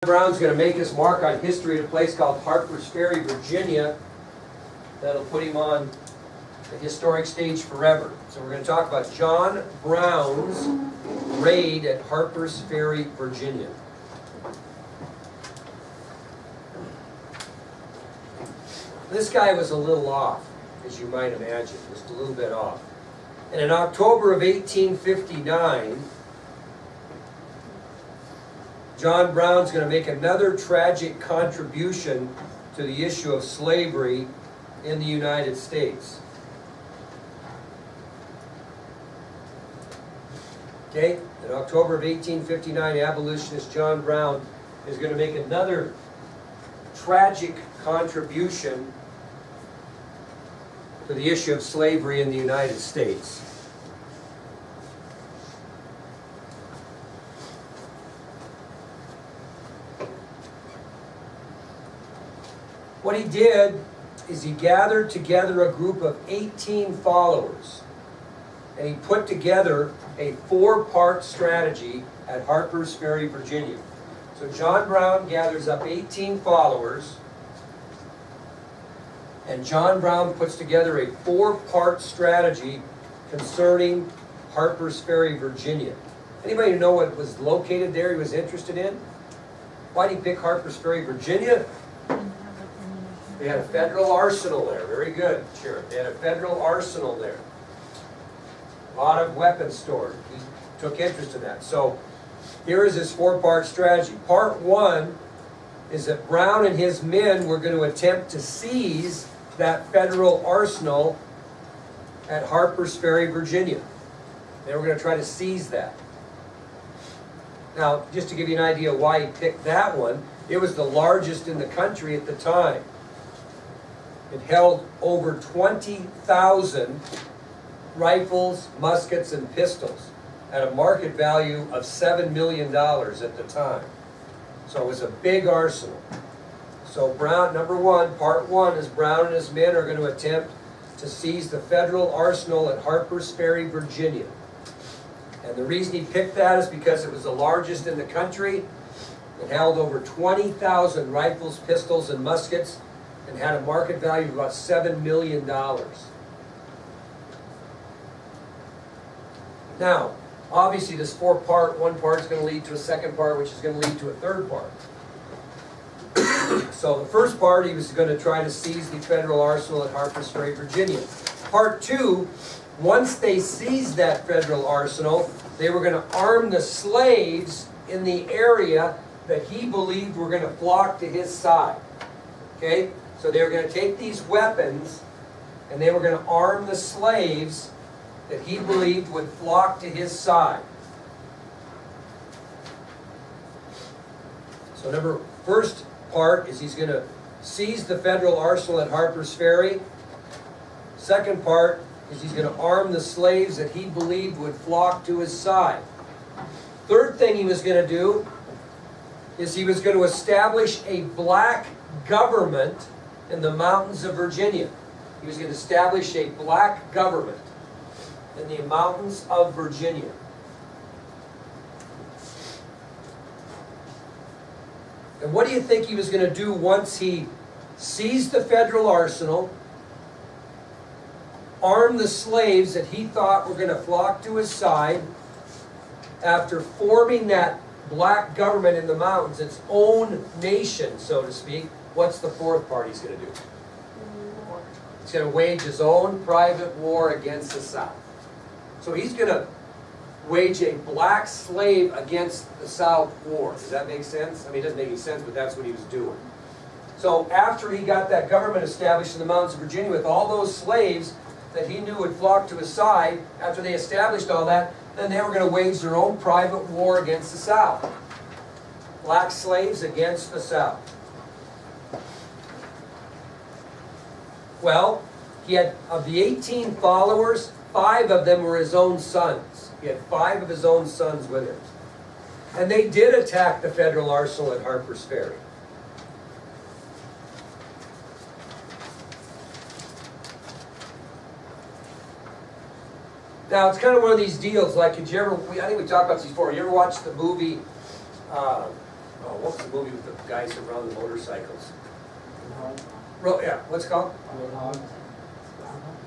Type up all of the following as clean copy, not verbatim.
Brown's going to make his mark on history at a place called Harper's Ferry, Virginia. That'll put him on the historic stage forever. So we're going to talk about John Brown's raid at Harper's Ferry, Virginia. This guy was a little off, as you might imagine, just a little bit off. And in October of 1859, John Brown's going to make another tragic contribution to the issue of slavery in the United States. Okay, in October of 1859, abolitionist John Brown is going to make another tragic contribution to the issue of slavery in the United States. What he did is he gathered together a group of 18 followers, and he put together a 4-part strategy at Harper's Ferry, Virginia. So John Brown gathers up 18 followers, and John Brown puts together a 4-part strategy concerning Harper's Ferry, Virginia. Anybody know what was located there he was interested in? Why did he pick Harper's Ferry, Virginia? They had a federal arsenal there. Very good, Sheriff. They had a federal arsenal there. A lot of weapons stored. He took interest in that. So here is his 4-part strategy. Part 1 is that Brown and his men were going to attempt to seize that federal arsenal at Harper's Ferry, Virginia. They were going to try to seize that. Now, just to give you an idea why he picked that one, it was the largest in the country at the time. It held over 20,000 rifles, muskets, and pistols at a market value of $7 million at the time. So it was a big arsenal. So Brown, number 1, part 1 is Brown and his men are going to attempt to seize the federal arsenal at Harper's Ferry, Virginia. And the reason he picked that is because it was the largest in the country. It held over 20,000 rifles, pistols, and muskets, and had a market value of about $7 million. Now, obviously this 4-part, 1 part is going to lead to a 2nd part, which is going to lead to a 3rd part. So the first part, he was going to try to seize the federal arsenal at Harper's Ferry, Virginia. Part 2, once they seized that federal arsenal, they were going to arm the slaves in the area that he believed were going to flock to his side. Okay? So they were going to take these weapons and they were going to arm the slaves that he believed would flock to his side. So first part is he's going to seize the federal arsenal at Harper's Ferry. 2nd part is he's going to arm the slaves that he believed would flock to his side. 3rd thing he was going to do is he was going to establish a black government in the mountains of Virginia. He was going to establish a black government in the mountains of Virginia. And what do you think he was going to do once he seized the federal arsenal, armed the slaves that he thought were going to flock to his side, after forming that black government in the mountains, its own nation, so to speak? What's the 4th part he's going to do? War. He's going to wage his own private war against the South. So he's going to wage a black slave against the South war. Does that make sense? I mean, it doesn't make any sense, but that's what he was doing. So after he got that government established in the mountains of Virginia with all those slaves that he knew would flock to his side, after they established all that, then they were going to wage their own private war against the South. Black slaves against the South. Well, he had, of the 18 followers, 5 of them were his own sons. He had 5 of his own sons with him. And they did attack the federal arsenal at Harper's Ferry. Now, it's kind of one of these deals, like, I think we talked about this before. You ever watch the movie Oh, what was the movie with the guys that run the motorcycles? Yeah, what's it called?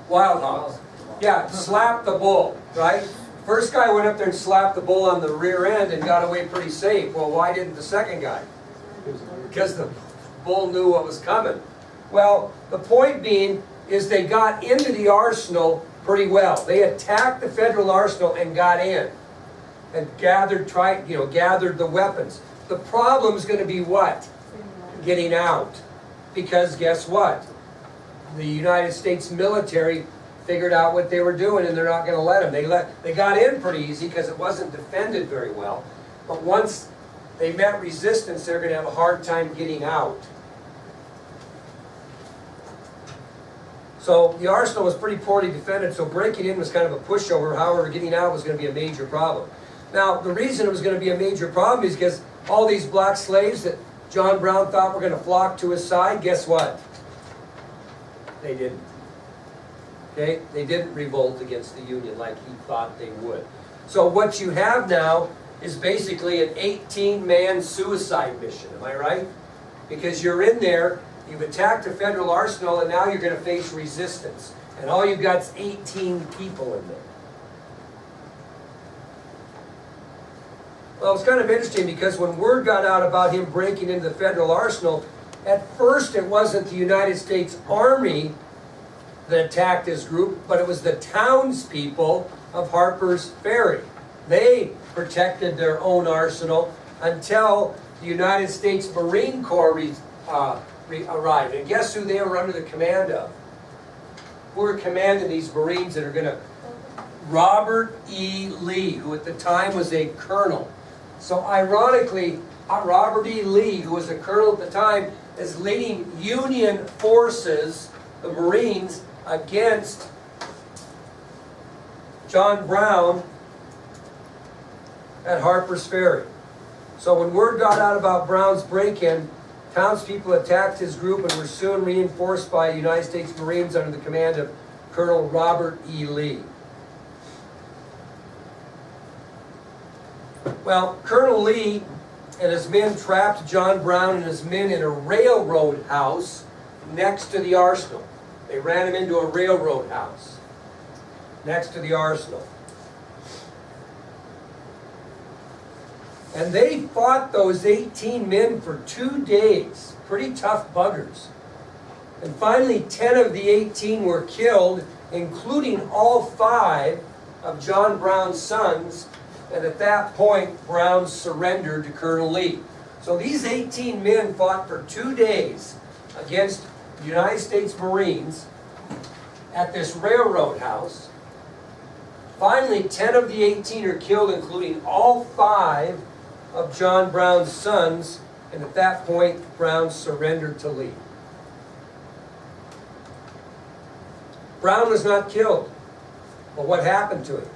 Wild Hogs. Yeah, slap the bull, right? First guy went up there and slapped the bull on the rear end and got away pretty safe. Well, why didn't the second guy? Because the bull knew what was coming. Well, the point being is they got into the arsenal pretty well. They attacked the federal arsenal and got in and gathered the weapons. The problem is going to be what? Getting out. Because guess what? The United States military figured out what they were doing and they're not going to let them. They got in pretty easy because it wasn't defended very well. But once they met resistance, they're going to have a hard time getting out. So the arsenal was pretty poorly defended, so breaking in was kind of a pushover. However, getting out was going to be a major problem. Now, the reason it was going to be a major problem is because all these black slaves that John Brown thought were going to flock to his side, guess what? They didn't. Okay? They didn't revolt against the Union like he thought they would. So what you have now is basically an 18-man suicide mission. Am I right? Because you're in there, you've attacked a federal arsenal, and now you're going to face resistance. And all you've got is 18 people in there. Well, it's kind of interesting because when word got out about him breaking into the federal arsenal, at first it wasn't the United States Army that attacked his group, but it was the townspeople of Harper's Ferry. They protected their own arsenal until the United States Marine Corps arrived. And guess who they were under the command of? Who were commanding these Marines that are going to? Robert E. Lee, who at the time was a colonel. So ironically, Robert E. Lee, who was a colonel at the time, is leading Union forces, the Marines, against John Brown at Harper's Ferry. So when word got out about Brown's break-in, townspeople attacked his group and were soon reinforced by United States Marines under the command of Colonel Robert E. Lee. Well, Colonel Lee and his men trapped John Brown and his men in a railroad house next to the arsenal. They ran him into a railroad house next to the arsenal. And they fought those 18 men for 2 days. Pretty tough buggers. And finally, 10 of the 18 were killed, including all 5 of John Brown's sons. And at that point, Brown surrendered to Colonel Lee. So these 18 men fought for 2 days against the United States Marines at this railroad house. Finally, 10 of the 18 are killed, including all 5 of John Brown's sons. And at that point, Brown surrendered to Lee. Brown was not killed. But what happened to him?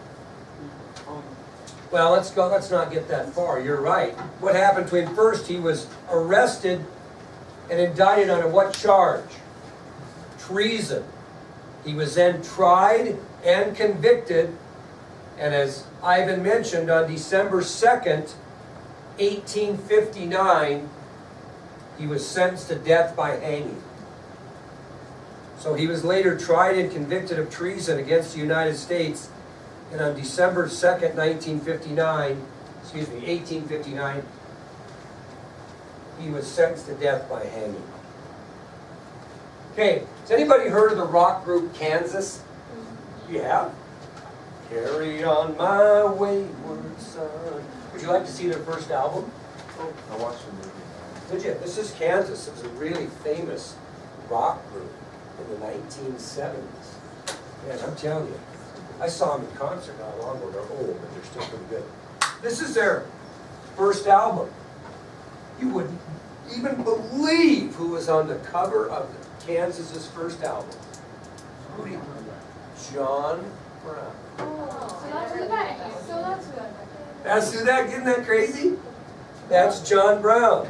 Well, let's not get that far. You're right. What happened to him first, he was arrested and indicted on what charge? Treason. He was then tried and convicted, and as Ivan mentioned, on December 2nd, 1859, he was sentenced to death by hanging. So he was later tried and convicted of treason against the United States. And on December 2nd, 1859, he was sentenced to death by hanging. Okay, has anybody heard of the rock group Kansas? You have? Carry on my wayward son. Would you like to see their first album? Oh, I watched the movie. Did you? This is Kansas. It was a really famous rock group in the 1970s. Man, I'm telling you. I saw them in concert not long ago. They're old, but they're still pretty good. This is their first album. You wouldn't even believe who was on the cover of Kansas's first album. Who do you know? John Brown. Oh, so that's who that is. So that's who that is. That's who that, isn't that crazy? That's John Brown.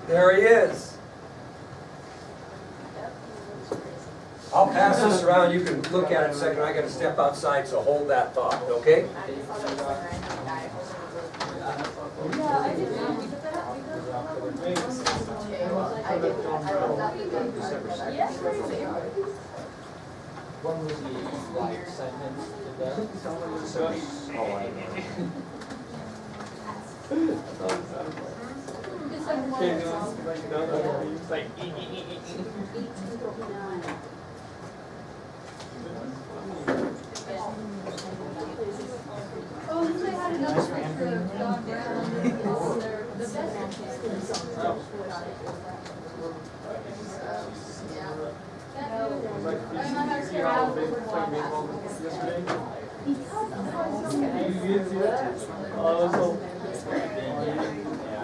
There he is. I'll pass this around. You can look at it in a second. I got to step outside, so hold that thought, okay? Yeah, I didn't know. When was he like sentenced to death? Oh, I know. Oh, they had another picture of John Brown. The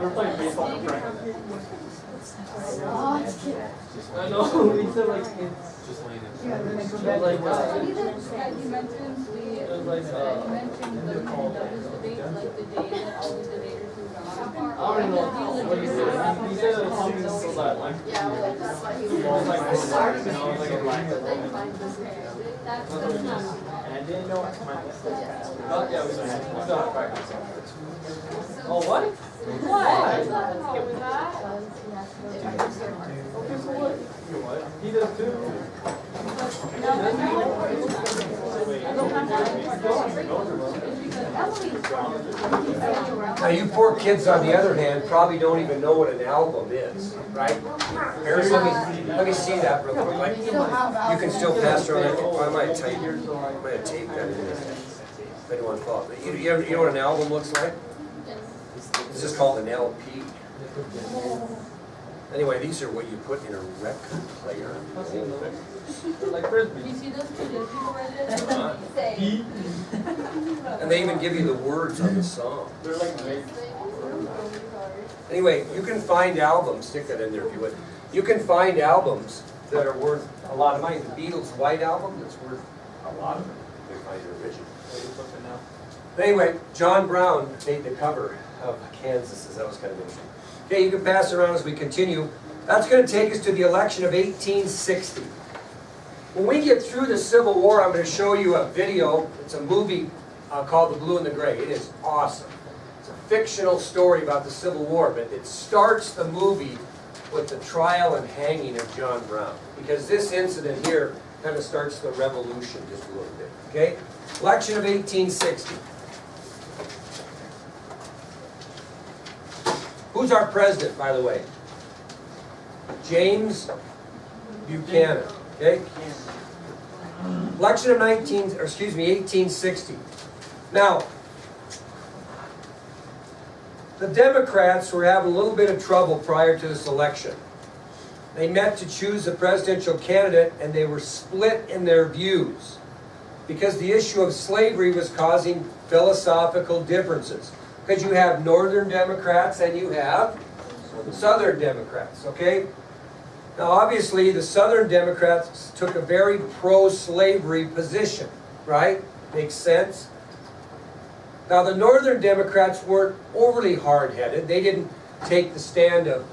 We're playing baseball in front. I know, we said like it's Just laying it. like You mentioned you the, mentioned the debate, like the day that all the debaters were gone. I don't know what he said. He said it was something so that like That's good enough. and I didn't know what my oh yeah, we saw practice. Oh what? What? Okay, so what? You know what? He does too. Now, you poor kids, on the other hand, probably don't even know what an album is, right? Paris, let me see that real quick. Like, you can still pass around that. I might tape that in there. If anyone thought. You know what an album looks like? It's just called an LP. Anyway, these are what you put in a record player. Like frisbee. You see those two people right there? Say. And they even give you the words on the song. They're like made. Anyway, you can find albums, stick that in there if you would. You can find albums that are worth a lot of money. The Beatles' White Album, that's worth a lot of money. They find it original. But anyway, John Brown made the cover of Kansas, that was kind of interesting. Okay, you can pass it around as we continue. That's going to take us to the election of 1860. When we get through the Civil War, I'm going to show you a video. It's a movie called The Blue and the Gray. It is awesome. It's a fictional story about the Civil War, but it starts the movie with the trial and hanging of John Brown. Because this incident here kind of starts the revolution just a little bit. Okay? Election of 1860. Who's our president, by the way? James Buchanan. Okay? Election of 1860. Now, the Democrats were having a little bit of trouble prior to this election. They met to choose a presidential candidate and they were split in their views because the issue of slavery was causing philosophical differences. Because you have Northern Democrats and you have Southern Democrats, okay? Now obviously the Southern Democrats took a very pro-slavery position, right? Makes sense? Now the Northern Democrats weren't overly hard-headed. They didn't take the stand of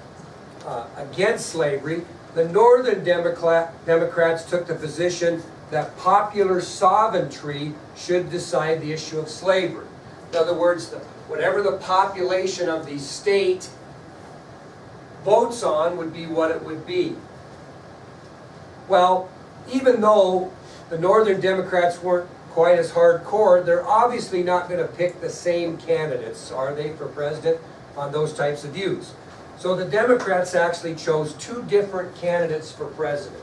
against slavery. The Northern Democrats took the position that popular sovereignty should decide the issue of slavery. In other words, whatever the population of the state votes on would be what it would be. Well, even though the Northern Democrats weren't quite as hardcore, they're obviously not going to pick the same candidates, are they, for president on those types of views. So the Democrats actually chose two different candidates for president.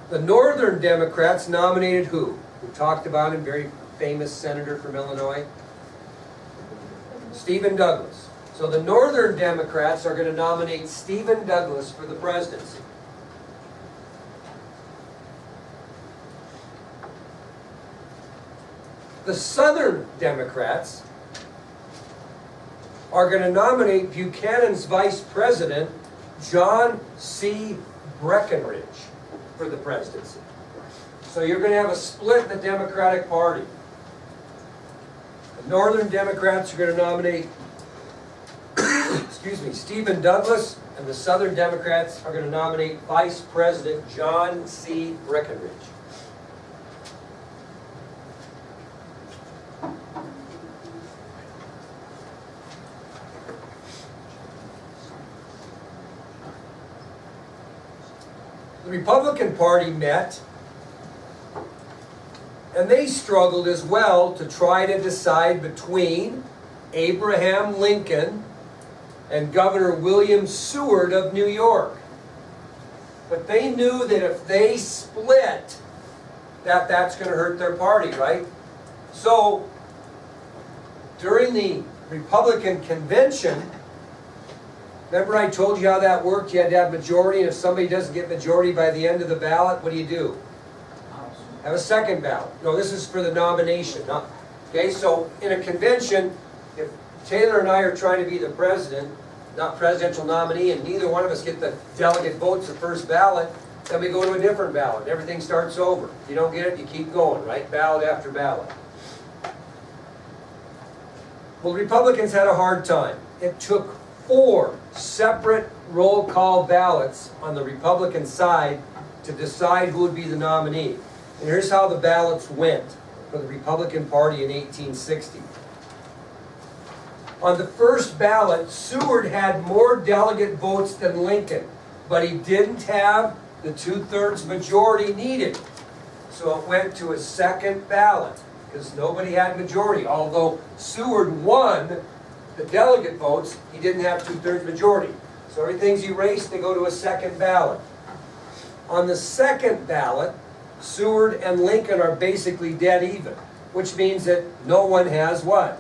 The Northern Democrats nominated who? We talked about him, very famous senator from Illinois, Stephen Douglas. So the Northern Democrats are going to nominate Stephen Douglas for the presidency. The Southern Democrats are going to nominate Buchanan's vice president, John C. Breckinridge, for the presidency. So you're going to have a split in the Democratic Party. The Northern Democrats are going to nominate Stephen Douglas, and the Southern Democrats are going to nominate Vice President John C. Breckinridge. The Republican Party met, and they struggled as well to try to decide between Abraham Lincoln and Governor William Seward of New York. But they knew that if they split, that's going to hurt their party, right? So, during the Republican convention, remember I told you how that worked? You had to have majority, and if somebody doesn't get majority by the end of the ballot, what do? Have a second ballot. No, this is for the nomination. Okay, so in a convention, if Taylor and I are trying to be the president, not presidential nominee, and neither one of us get the delegate votes the first ballot, then we go to a different ballot. Everything starts over. If you don't get it, you keep going, right? Ballot after ballot. Well, the Republicans had a hard time. It took 4 separate roll call ballots on the Republican side to decide who would be the nominee. And here's how the ballots went for the Republican Party in 1860. On the first ballot, Seward had more delegate votes than Lincoln, but he didn't have the 2/3 majority needed. So it went to a second ballot because nobody had majority. Although Seward won the delegate votes, he didn't have 2/3 majority. So everything's erased, they go to a second ballot. On the second ballot, Seward and Lincoln are basically dead even, which means that no one has what?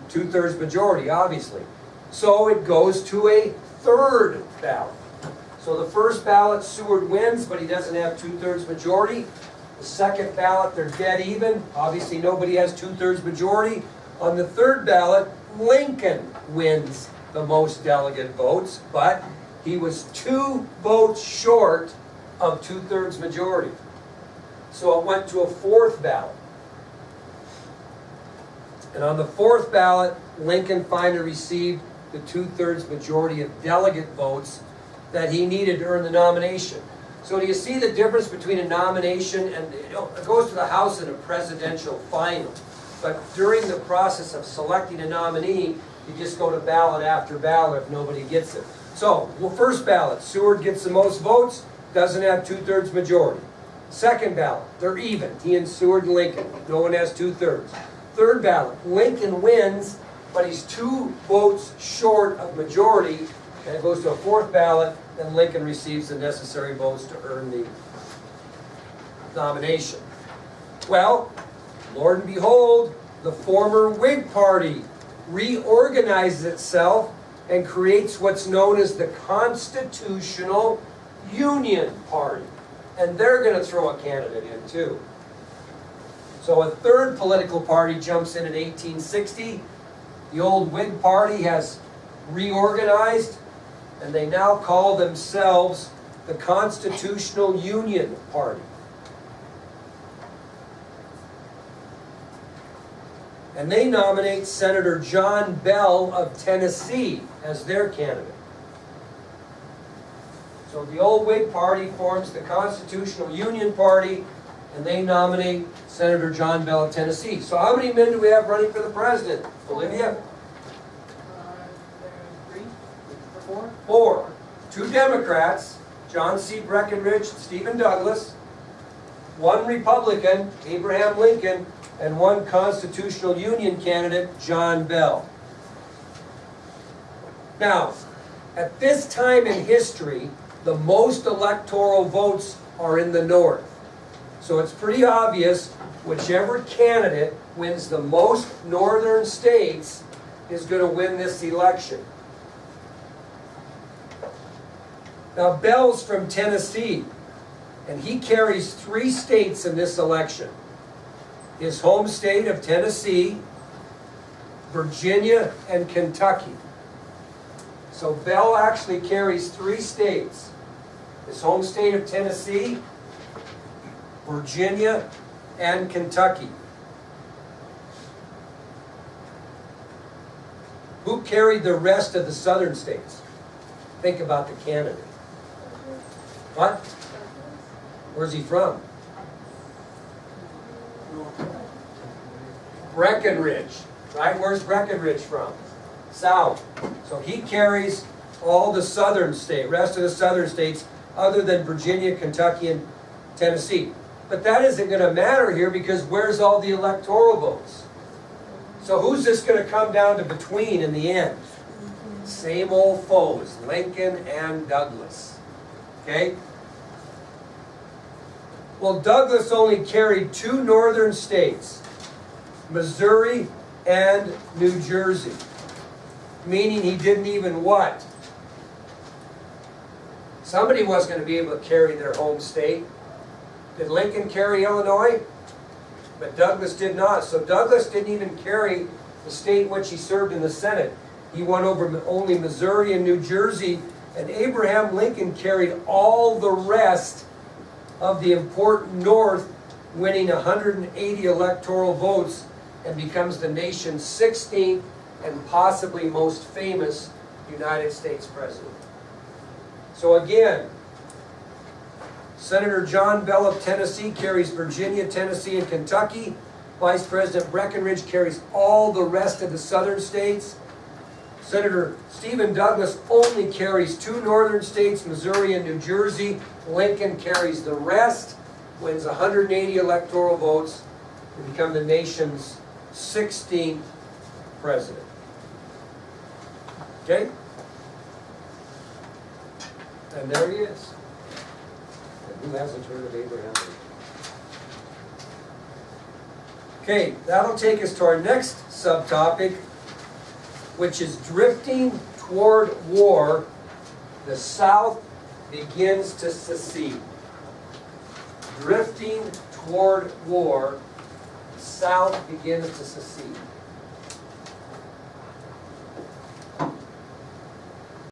2/3 majority, obviously. So it goes to a third ballot. So the first ballot, Seward wins, but he doesn't have 2/3 majority. The second ballot, they're dead even. Obviously, nobody has 2/3 majority. On the third ballot, Lincoln wins the most delegate votes, but he was 2 votes short of 2/3 majority. So it went to a fourth ballot. And on the fourth ballot, Lincoln finally received the 2/3 majority of delegate votes that he needed to earn the nomination. So do you see the difference between a nomination and, it goes to the House in a presidential final. But during the process of selecting a nominee, you just go to ballot after ballot if nobody gets it. So, well, first ballot, Seward gets the most votes, doesn't have 2/3 majority. Second ballot, they're even, he and Seward and Lincoln. No one has 2/3. Third ballot, Lincoln wins, but he's 2 votes short of majority, and it goes to a fourth ballot, and Lincoln receives the necessary votes to earn the nomination. Well, Lord and behold, the former Whig Party reorganizes itself and creates what's known as the Constitutional Union Party. And they're going to throw a candidate in too. So a third political party jumps in 1860. The old Whig Party has reorganized, and they now call themselves the Constitutional Union Party. And they nominate Senator John Bell of Tennessee as their candidate. So the old Whig Party forms the Constitutional Union Party, and they nominate Senator John Bell of Tennessee. So how many men do we have running for the president? Olivia? 3 or 4? 4. 2 Democrats, John C. Breckinridge, Stephen Douglas. 1 Republican, Abraham Lincoln, and 1 Constitutional Union candidate, John Bell. Now, at this time in history, the most electoral votes are in the North. So it's pretty obvious whichever candidate wins the most northern states is going to win this election. Now, Bell's from Tennessee, and he carries 3 states in this election. His home state of Tennessee, Virginia, and Kentucky. So Bell actually carries 3 states. His home state of Tennessee, Virginia, and Kentucky. Who carried the rest of the southern states? Think about the candidate. What? Where's he from? Breckinridge, right? Where's Breckinridge from? South. So he carries all the southern state, rest of the southern states, other than Virginia, Kentucky, and Tennessee. But that isn't going to matter here because where's all the electoral votes? So who's this going to come down to between in the end? Same old foes, Lincoln and Douglas. Okay? Well, Douglas only carried 2 northern states, Missouri and New Jersey. Meaning he didn't even what? Somebody was going to be able to carry their home state. Did Lincoln carry Illinois? But Douglas did not. So Douglas didn't even carry the state in which he served in the Senate. He won over only Missouri and New Jersey, and Abraham Lincoln carried all the rest of the important North, winning 180 electoral votes, and becomes the nation's 16th and possibly most famous United States president. So again, Senator John Bell of Tennessee carries Virginia, Tennessee, and Kentucky. Vice President Breckinridge carries all the rest of the southern states. Senator Stephen Douglas only carries 2 northern states, Missouri and New Jersey. Lincoln carries the rest, wins 180 electoral votes, to become the nation's 16th president. Okay? And there he is. And who hasn't heard of Abraham Lincoln? Okay, that'll take us to our next subtopic, which is drifting toward war. The South begins to secede. Drifting toward war, the South begins to secede.